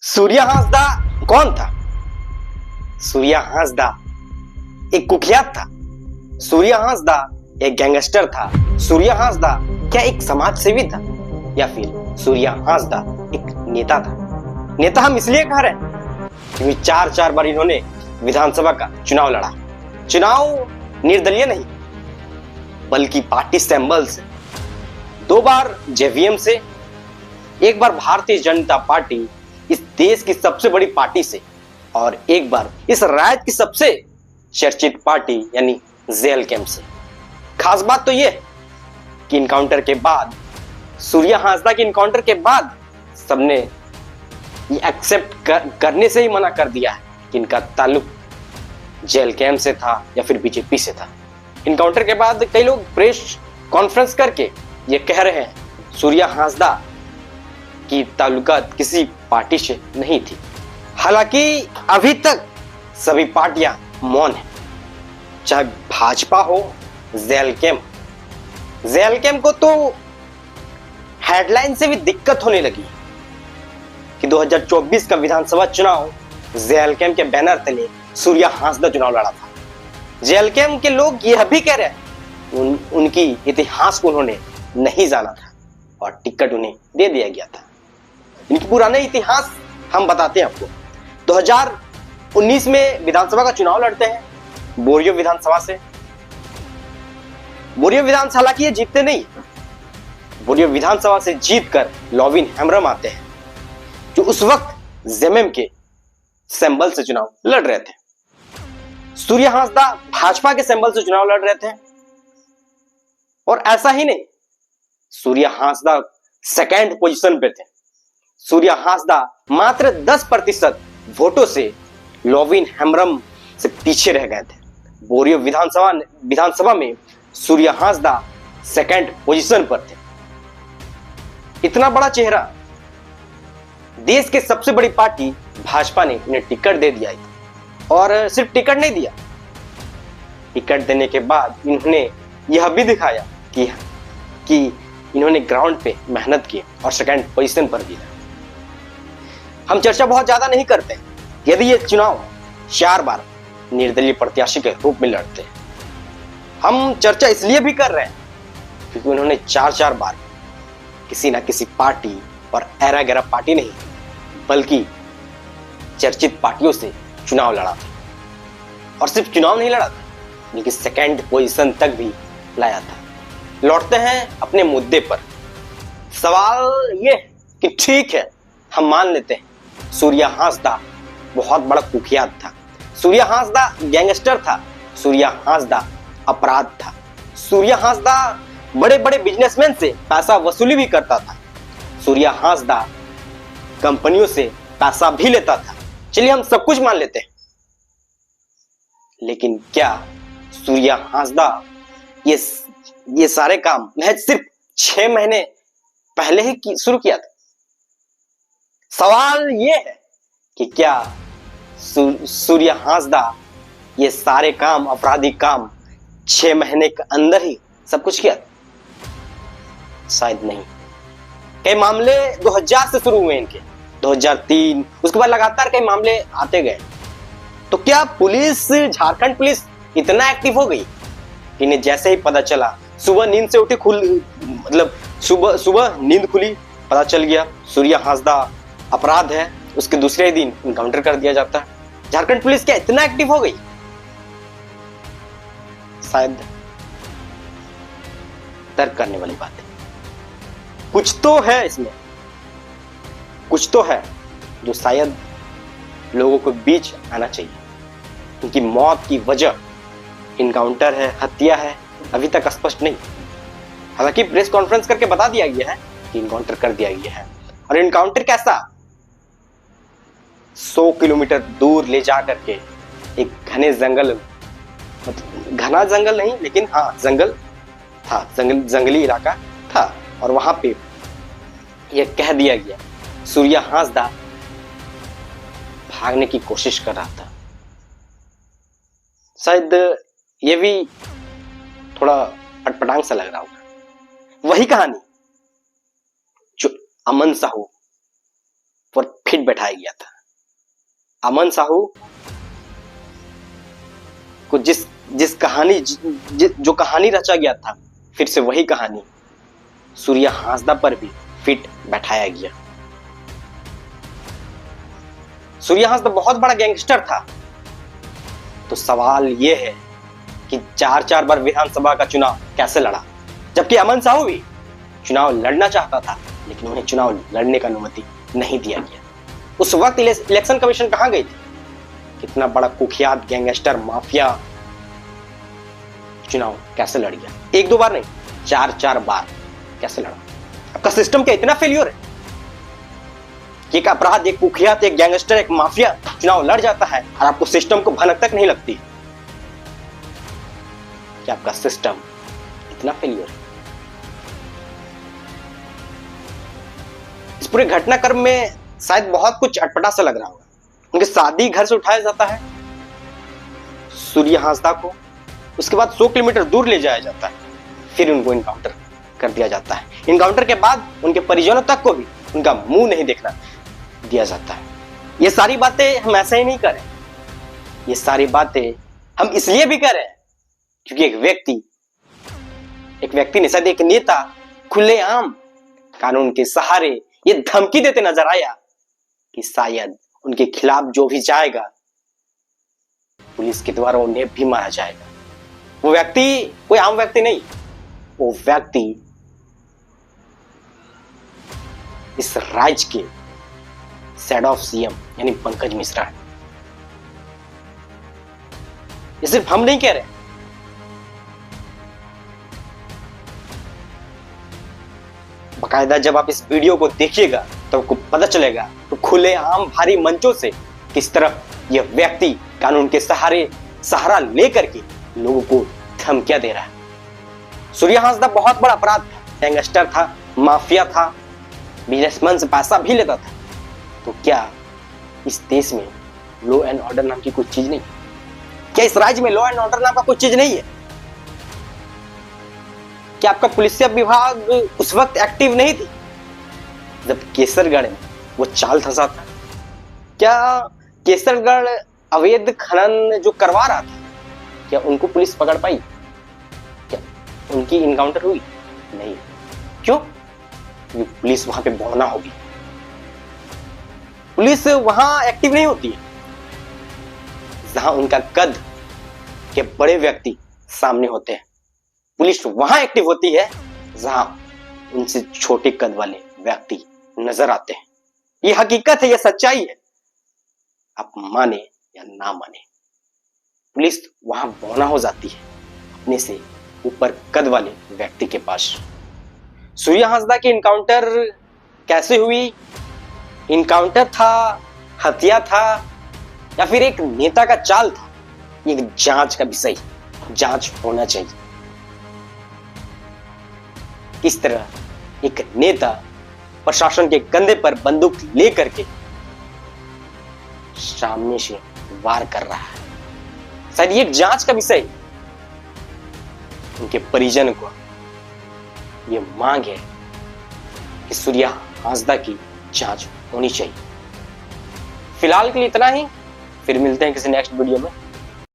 सूर्या हांसदा कौन था? सूर्या हांसदा एक कुख्यात था। सूर्या हांसदा एक गैंगस्टर था। सूर्या हांसदा क्या एक समाज सेवी था या फिर सूर्या हांसदा एक नेता था? नेता हम इसलिए कह रहे हैं क्योंकि चार बार इन्होंने विधानसभा का चुनाव लड़ा। चुनाव निर्दलीय नहीं बल्कि पार्टी सिंबल से। 2 बार जेवीएम से, 1 बार भारतीय जनता पार्टी इस देश की सबसे बड़ी पार्टी से, और 1 बार इस राज्य की सबसे चर्चित पार्टी यानी जेल कैंप से। खास बात तो यह कि इनकाउंटर के बाद, सूर्या हांसदा के इनकाउंटर के बाद सबने ये एक्सेप्ट करने से ही मना कर दिया है कि इनका ताल्लुक जेल कैंप से था या फिर बीजेपी से था। इनकाउंटर के बाद कई लोग प्रेस कॉन्फ्रेंस करके ये कह रहे हैं सूर्या हांसदा की ताल्लुकात किसी पार्टी से नहीं थी। हालांकि अभी तक सभी पार्टियां मौन हैं, चाहे भाजपा हो, जेल कैंप को तो हेडलाइन से भी दिक्कत होने लगी कि 2024 का विधानसभा चुनाव जेल कैंप के बैनर तले सूर्या हांसदा चुनाव लड़ा था। जेल कैंप के लोग यह भी कह रहे हैं उनकी इतिहास को उन्होंने नहीं जाना था और टिकट उन्हें दे दिया गया था। इनकी पुराने इतिहास हम बताते हैं आपको। 2019 में विधानसभा का चुनाव लड़ते हैं बोरियो विधानसभा से। बोरियो विधानसभा, हालांकि ये जीतते नहीं, बोरियो विधानसभा से जीतकर लॉविन हेम्ब्रम आते हैं जो उस वक्त जेएमएम के सिंबल से चुनाव लड़ रहे थे। सूर्या हांसदा भाजपा के सिंबल से चुनाव लड़ रहे थे। और ऐसा ही नहीं, सूर्या हांसदा सेकंड पोजीशन पे थे। सूर्या हांसदा मात्र 10% वोटों से लॉविन हेम्ब्रम से पीछे रह गए थे। बोरियो विधानसभा में सूर्या हांसदा सेकंड पोजीशन पर थे। इतना बड़ा चेहरा, देश के सबसे बड़ी पार्टी भाजपा ने उन्हें टिकट दे दिया था। और सिर्फ टिकट नहीं दिया, टिकट देने के बाद इन्होंने यह भी दिखाया कि इन्होंने ग्राउंड पे मेहनत की और सेकंड पोजीशन पर दिया। हम चर्चा बहुत ज्यादा नहीं करते यदि ये चुनाव 4 बार निर्दलीय प्रत्याशी के रूप में लड़ते हैं। हम चर्चा इसलिए भी कर रहे हैं क्योंकि उन्होंने 4 बार किसी ना किसी पार्टी और ऐरा गैरा पार्टी नहीं बल्कि चर्चित पार्टियों से चुनाव लड़ा था। और सिर्फ चुनाव नहीं लड़ा था बल्कि सेकंड पोजीशन तक भी लाया था। लौटते हैं अपने मुद्दे पर। सवाल ये कि ठीक है, हम मान लेते हैं सूर्या हांसदा बहुत बड़ा कुख्यात था, सूर्या हांसदा गैंगस्टर था, सूर्या हांसदा अपराध था, सूर्या हांसदा बड़े बड़े बिजनेसमैन से पैसा वसूली भी करता था, सूर्या हांसदा कंपनियों से पैसा भी लेता था। चलिए हम सब कुछ मान लेते हैं, लेकिन क्या सूर्या हांसदा ये सारे काम महज सिर्फ 6 महीने पहले ही शुरू किया था? सवाल ये है कि क्या सूर्या हांसदा ये सारे काम, आपराधिक काम 6 महीने के अंदर ही सब कुछ किया? शायद नहीं। कई मामले 2000 से शुरू हुए इनके, 2003, उसके बाद लगातार कई मामले आते गए। तो क्या पुलिस, झारखंड पुलिस इतना एक्टिव हो गई कि इन्हें जैसे ही पता चला, सुबह नींद से उठी, सुबह नींद खुली, पता चल गया सूर्या हांसदा अपराध है, उसके दूसरे ही दिन इनकाउंटर कर दिया जाता है। झारखंड पुलिस क्या इतना एक्टिव हो गई? शायद तर्क करने वाली बात है। कुछ तो है इसमें, कुछ तो है जो शायद लोगों को बीच आना चाहिए। उनकी मौत की वजह इनकाउंटर है, हत्या है, अभी तक स्पष्ट नहीं। हालांकि प्रेस कॉन्फ्रेंस करके बता दिया गया है कि इनकाउंटर कर दिया गया है। और इनकाउंटर कैसा? 100 किलोमीटर दूर ले जा करके एक घने जंगल, घना जंगल नहीं लेकिन हाँ जंगल था, जंगली इलाका था, और वहां पे यह कह दिया गया सूर्या हांसदा भागने की कोशिश कर रहा था। शायद ये भी थोड़ा अटपटांग सा लग रहा होगा। वही कहानी जो अमन साहू पर फिट बैठाया गया था। अमन साहू को जिस कहानी जो कहानी रचा गया था, फिर से वही कहानी सूर्या हांसदा पर भी फिट बैठाया गया। सूर्या हांसदा बहुत बड़ा गैंगस्टर था। तो सवाल यह है कि 4-4 बार विधानसभा का चुनाव कैसे लड़ा, जबकि अमन साहू भी चुनाव लड़ना चाहता था, लेकिन उन्हें चुनाव लड़ने का अनुमति नहीं दिया गया। उस वक्त इलेक्शन कमीशन कहां गई थी? कितना बड़ा कुख्यात गैंगस्टर माफिया चुनाव कैसे लड़ गया? 1-2 बार नहीं, 4-4 बार कैसे लड़ा? आपका सिस्टम क्या इतना फेलियर है? एक अपराध, एक कुख्यात, एक गैंगस्टर, एक माफिया चुनाव लड़ जाता है और आपको सिस्टम को भनक तक नहीं लगती कि आपका सिस्टम इतना फेलियर है। इस पूरे घटनाक्रम में शायद बहुत कुछ अटपटा सा लग रहा होगा। उनके शादी घर से उठाया जाता है सूर्या हांसदा को, उसके बाद 100 किलोमीटर दूर ले जाया जाता है, फिर उनको इनकाउंटर कर दिया जाता है। इनकाउंटर के बाद उनके परिजनों तक को भी उनका मुंह नहीं देखना दिया जाता है। ये सारी बातें हम ऐसे ही नहीं करें, ये सारी बातें हम इसलिए भी करें क्योंकि एक व्यक्ति ने, शायद एक नेता खुलेआम कानून के सहारे ये धमकी देते नजर आया कि शायद उनके खिलाफ जो भी जाएगा पुलिस के द्वारा उन्हें भी मारा जाएगा। वो व्यक्ति कोई आम व्यक्ति नहीं, वो व्यक्ति इस राज्य के हेड ऑफ सीएम यानी पंकज मिश्रा है। ये सिर्फ हम नहीं कह रहे, बाकायदा जब आप इस वीडियो को देखिएगा तो आपको पता चलेगा तो खुलेआम भारी मंचों से किस तरह यह व्यक्ति कानून के सहारा लेकर के लोगों को धमकियां दे रहा है। सूर्या हांसदा बहुत बड़ा अपराध था, गैंगस्टर था, माफिया था, बिजनेसमैन से पैसा भी लेता था। तो क्या इस देश में लॉ एंड ऑर्डर नाम की कोई चीज नहीं? क्या इस राज्य में लॉ एंड ऑर्डर नाम का कोई चीज नहीं है? क्या आपका पुलिस विभाग उस वक्त एक्टिव नहीं थी जब केसरगढ़ में वो चाल धंसा था? क्या केसरगढ़ अवैध खनन जो करवा रहा था, क्या उनको पुलिस पकड़ पाई? क्या उनकी इनकाउंटर हुई? नहीं। क्यों? क्योंकि पुलिस वहां पे बौना होगी, पुलिस वहां एक्टिव नहीं होती है जहां उनका कद के बड़े व्यक्ति सामने होते हैं। पुलिस वहां एक्टिव होती है जहां उनसे छोटे कद वाले व्यक्ति नजर आते हैं। ये हकीकत है, ये सच्चाई है, आप माने या ना माने। पुलिस वहां बौना हो जाती है अपने से ऊपर कद वाले व्यक्ति के पास। सूर्या हांसदा की इनकाउंटर कैसे हुई? इनकाउंटर था, हत्या था, या फिर एक नेता का चाल था? एक जांच का विषय, जांच होना चाहिए। किस तरह एक नेता प्रशासन के कंधे पर बंदूक लेकर के सामने से वार कर रहा है? शायद ये एक जांच का विषय। उनके परिजन को ये मांग है कि सूर्या हांसदा की जांच होनी चाहिए। फिलहाल के लिए इतना ही, फिर मिलते हैं किसी नेक्स्ट वीडियो में।